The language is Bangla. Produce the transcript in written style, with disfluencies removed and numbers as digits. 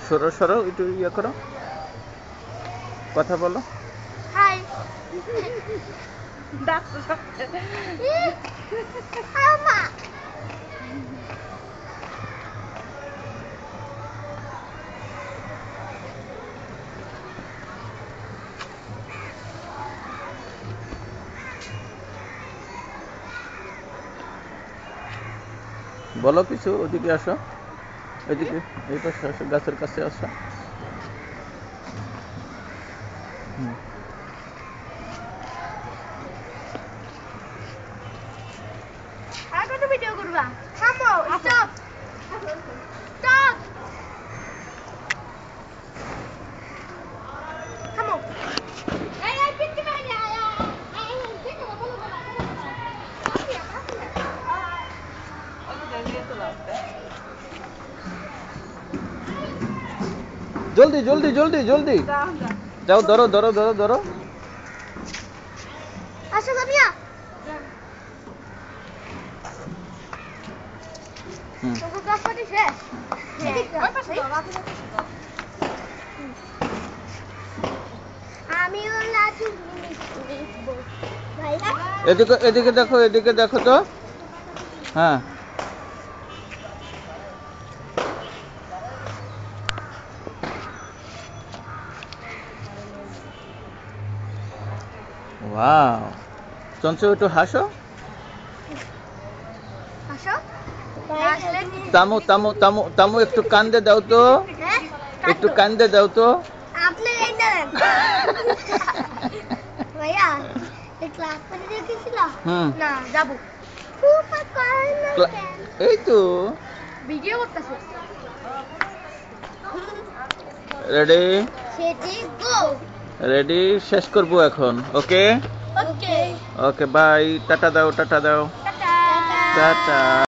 সরো সরো একটু ইয়ে করো, কথা বলো। হাই আমা বলো কিছু, ওদিকে আসো, এদিকে এই পাশে আসো, গাছের কাছে আসো। আর কত ভিডিও করবা? থামো, স্টপ স্টপ থামো। এই এই পিট দিবা না, এই ঠিক আছে বলো বলো। জলদি জলদি জলদি জলদি যাও, ধরো ধরো ধরো ধরো। আসো কামিয়া। তোকে কাজ করতে শেষ? ওই পাশে দাও, আমিও লাচু লিখবো ভাইয়া। এদিকে এদিকে দেখো, এদিকে দেখো তো। হ্যাঁ, ওয়াও, চঞ্চল একটু হাসো। আসো তামু তামু তামু তামু, একটু কান্দে দাও তো, একটু কান্দে দাও তো। আপনি এই নেন ভাইয়া। এই ক্লাস করে রেখেছিল না, যাবো ফুফা করে না কেন? এই তো ভিডিও করতেছে। রেডি সেটি গো। রেডি, শেষ করবো এখন। ওকে ওকে ওকে, বাই, টাটা দাও, টাটা দাও, টাটা টাটা।